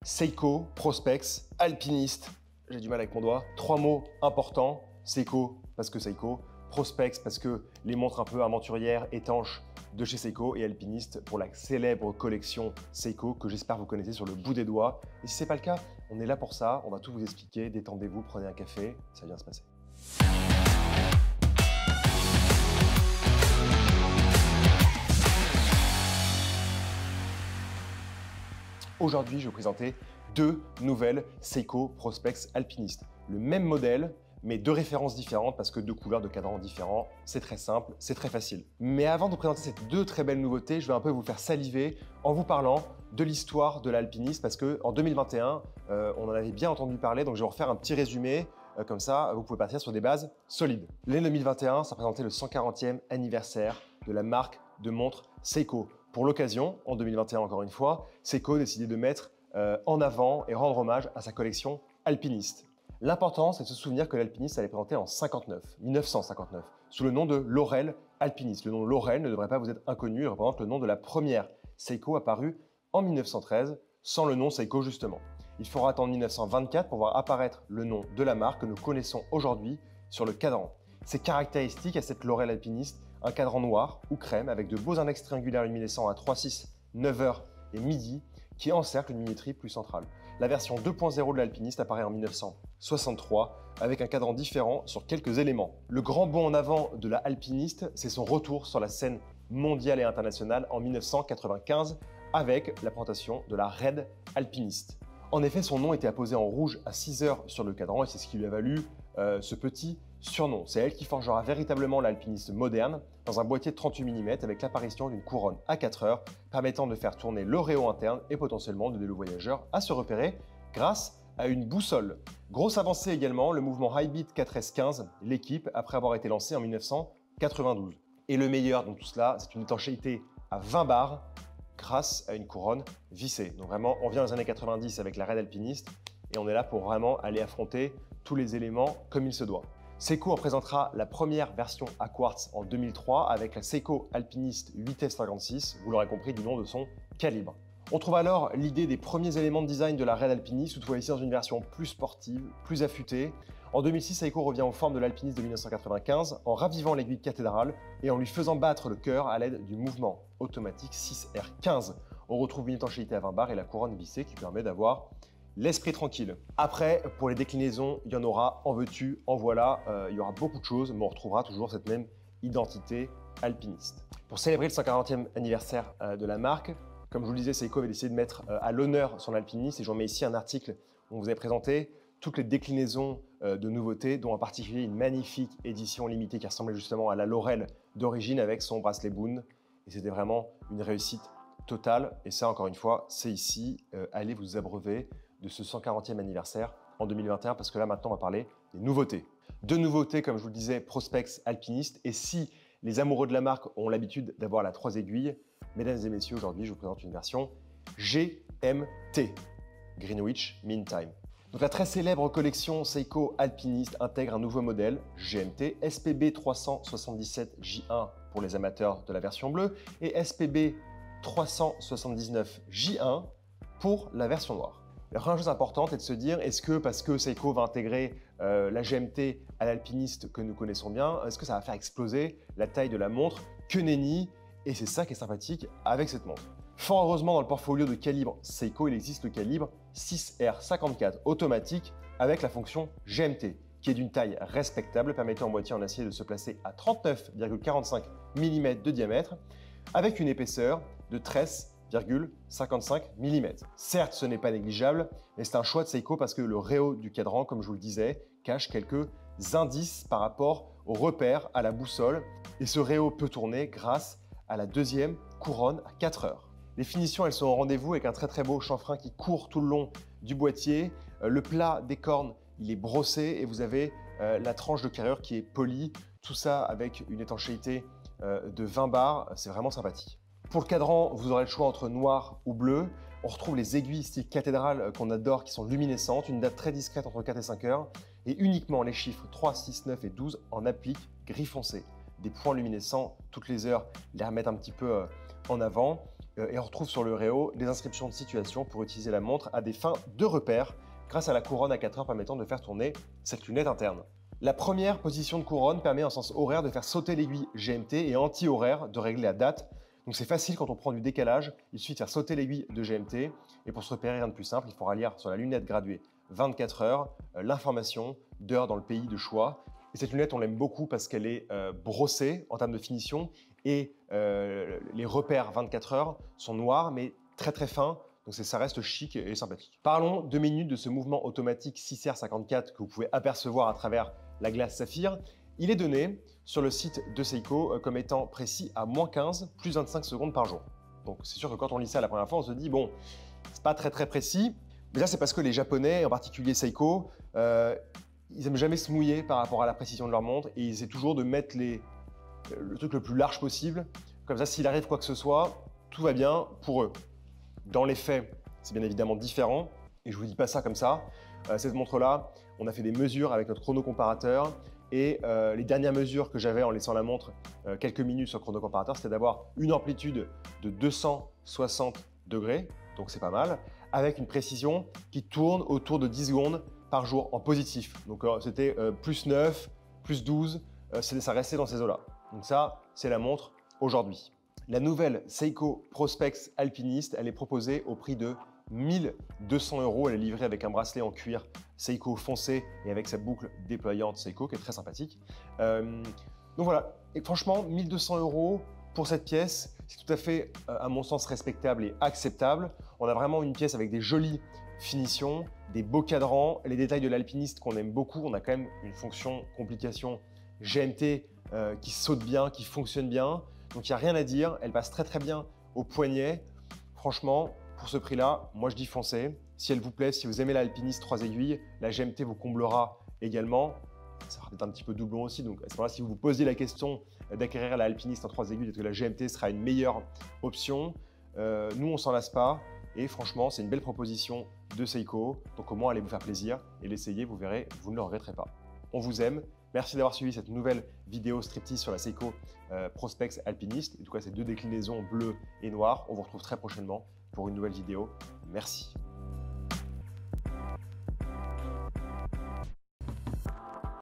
Seiko, Prospex, alpiniste, j'ai du mal avec mon doigt. Trois mots importants, Seiko parce que Seiko, Prospex parce que les montres un peu aventurières, étanches de chez Seiko et alpiniste pour la célèbre collection Seiko que j'espère vous connaissez sur le bout des doigts. Et si ce n'est pas le cas, on est là pour ça, on va tout vous expliquer, détendez-vous, prenez un café, ça vient se passer. Aujourd'hui, je vais vous présenter deux nouvelles Seiko Prospex alpinistes. Le même modèle, mais deux références différentes parce que deux couleurs de cadrans différents. C'est très simple, c'est très facile. Mais avant de vous présenter ces deux très belles nouveautés, je vais un peu vous faire saliver en vous parlant de l'histoire de l'alpiniste parce qu'en 2021, on en avait bien entendu parler, donc je vais vous refaire un petit résumé. Comme ça, vous pouvez partir sur des bases solides. L'année 2021, ça représentait le 140e anniversaire de la marque de montres Seiko. Pour l'occasion, en 2021 encore une fois, Seiko a décidé de mettre en avant et rendre hommage à sa collection alpiniste. L'important, c'est de se souvenir que l'alpiniste allait présenter en 1959, sous le nom de Laurel Alpiniste. Le nom Laurel ne devrait pas vous être inconnu, il représente le nom de la première Seiko apparue en 1913, sans le nom Seiko justement. Il faudra attendre 1924 pour voir apparaître le nom de la marque que nous connaissons aujourd'hui sur le cadran. C'est caractéristique à cette Laurel Alpiniste, un cadran noir ou crème avec de beaux index triangulaires luminescents à 3, 6, 9 heures et midi qui encerclent une minuterie plus centrale. La version 2.0 de l'alpiniste apparaît en 1963 avec un cadran différent sur quelques éléments. Le grand bond en avant de la alpiniste, c'est son retour sur la scène mondiale et internationale en 1995 avec la présentation de la Red Alpiniste. En effet, son nom était apposé en rouge à 6 heures sur le cadran et c'est ce qui lui a valu ce petit surnom. C'est elle qui forgera véritablement l'alpiniste moderne dans un boîtier de 38 mm avec l'apparition d'une couronne à 4 heures permettant de faire tourner l'oréo interne et potentiellement d'aider le voyageur à se repérer grâce à une boussole. Grosse avancée également, le mouvement Highbeat 4S15, l'équipe, après avoir été lancé en 1992. Et le meilleur dans tout cela, c'est une étanchéité à 20 bars grâce à une couronne vissée. Donc vraiment, on vient des années 90 avec la Red Alpiniste et on est là pour vraiment aller affronter tous les éléments comme il se doit. Seiko en présentera la première version à quartz en 2003 avec la Seiko Alpiniste 8S56, vous l'aurez compris du nom de son calibre. On trouve alors l'idée des premiers éléments de design de la Red Alpiniste, toutefois ici dans une version plus sportive, plus affûtée. En 2006, Seiko revient aux formes de l'alpiniste de 1995 en ravivant l'aiguille cathédrale et en lui faisant battre le cœur à l'aide du mouvement automatique 6R15. On retrouve une étanchéité à 20 bars et la couronne vissée qui permet d'avoir l'esprit tranquille. Après, pour les déclinaisons, il y en aura, en veux-tu, en voilà, il y aura beaucoup de choses, mais on retrouvera toujours cette même identité alpiniste. Pour célébrer le 140e anniversaire de la marque, comme je vous le disais, Seiko avait décidé de mettre à l'honneur son alpiniste et je vous mets ici un article où on vous a présenté toutes les déclinaisons de nouveautés, dont en particulier une magnifique édition limitée qui ressemblait justement à la Laurel d'origine avec son bracelet Boone. Et c'était vraiment une réussite totale. Et ça, encore une fois, c'est ici. Allez vous abreuver de ce 140e anniversaire en 2021 parce que là, maintenant, on va parler des nouveautés. Deux nouveautés, comme je vous le disais, Prospex alpiniste. Et si les amoureux de la marque ont l'habitude d'avoir la 3 aiguilles, mesdames et messieurs, aujourd'hui, je vous présente une version GMT, Greenwich Mean Time. Donc la très célèbre collection Seiko Alpiniste intègre un nouveau modèle GMT SPB 377J1 pour les amateurs de la version bleue et SPB 379J1 pour la version noire. La première chose importante est de se dire, est-ce que parce que Seiko va intégrer la GMT à l'alpiniste que nous connaissons bien, est-ce que ça va faire exploser la taille de la montre? Que nenni! Et c'est ça qui est sympathique avec cette montre. Fort heureusement, dans le portfolio de calibre Seiko, il existe le calibre 6R54 automatique avec la fonction GMT, qui est d'une taille respectable, permettant au boîtier en acier de se placer à 39,45 mm de diamètre, avec une épaisseur de 13,55 mm. Certes, ce n'est pas négligeable, mais c'est un choix de Seiko parce que le réo du cadran, comme je vous le disais, cache quelques indices par rapport au repère à la boussole. Et ce réo peut tourner grâce à la deuxième couronne à 4 heures. Les finitions, elles sont au rendez-vous avec un très beau chanfrein qui court tout le long du boîtier. Le plat des cornes, il est brossé et vous avez la tranche de carrure qui est polie. Tout ça avec une étanchéité de 20 bars, c'est vraiment sympathique. Pour le cadran, vous aurez le choix entre noir ou bleu. On retrouve les aiguilles style cathédrale qu'on adore qui sont luminescentes, une date très discrète entre 4 et 5 heures et uniquement les chiffres 3, 6, 9 et 12 en applique gris foncé. Des points luminescents toutes les heures les remettent un petit peu en avant. Et on retrouve sur le réo des inscriptions de situation pour utiliser la montre à des fins de repère grâce à la couronne à 4 heures permettant de faire tourner cette lunette interne. La première position de couronne permet en sens horaire de faire sauter l'aiguille GMT et anti-horaire de régler la date. Donc c'est facile quand on prend du décalage, il suffit de faire sauter l'aiguille de GMT et pour se repérer rien de plus simple, il faudra lire sur la lunette graduée 24 heures l'information d'heure dans le pays de choix. Et cette lunette on l'aime beaucoup parce qu'elle est brossée en termes de finition et les repères 24 heures sont noirs mais très très fins. Donc ça reste chic et sympathique. Parlons 2 minutes de ce mouvement automatique 6R54 que vous pouvez apercevoir à travers la glace saphir. Il est donné sur le site de Seiko comme étant précis à -15, plus 25 secondes par jour. Donc c'est sûr que quand on lit ça la première fois, on se dit bon, c'est pas très précis. Mais ça c'est parce que les Japonais, en particulier Seiko, ils aiment jamais se mouiller par rapport à la précision de leur montre et ils essaient toujours de mettre le truc le plus large possible. Comme ça, s'il arrive quoi que ce soit, tout va bien pour eux. Dans les faits, c'est bien évidemment différent et je vous dis pas ça comme ça. Cette montre-là, on a fait des mesures avec notre chronocomparateur et les dernières mesures que j'avais en laissant la montre quelques minutes sur le chronocomparateur, c'était d'avoir une amplitude de 260 degrés, donc c'est pas mal, avec une précision qui tourne autour de 10 secondes par jour en positif. Donc c'était +9, +12, ça restait dans ces eaux-là. Donc ça, c'est la montre aujourd'hui. La nouvelle Seiko Prospex Alpiniste, elle est proposée au prix de 1 200 €. Elle est livrée avec un bracelet en cuir Seiko foncé et avec sa boucle déployante Seiko qui est très sympathique. Donc voilà, et franchement, 1 200 € pour cette pièce, c'est tout à fait, à mon sens, respectable et acceptable. On a vraiment une pièce avec des jolies finitions, des beaux cadrans, les détails de l'alpiniste qu'on aime beaucoup. On a quand même une fonction complication GMT qui saute bien, qui fonctionne bien. Donc il n'y a rien à dire, elle passe très bien au poignet. Franchement, pour ce prix-là, moi je dis foncez. Si elle vous plaît, si vous aimez l'alpiniste 3 aiguilles, la GMT vous comblera également. Ça sera peut-être un petit peu doublon aussi. Donc à ce moment-là, si vous vous posez la question d'acquérir l'alpiniste en 3 aiguilles, est-ce que la GMT sera une meilleure option? Nous, on s'en lasse pas. Et franchement, c'est une belle proposition de Seiko. Donc au moins, allez vous faire plaisir et l'essayer, vous verrez, vous ne le regretterez pas. On vous aime. Merci d'avoir suivi cette nouvelle vidéo striptease sur la Seiko Prospex Alpiniste. En tout cas, ces 2 déclinaisons bleues et noires. On vous retrouve très prochainement pour une nouvelle vidéo. Merci.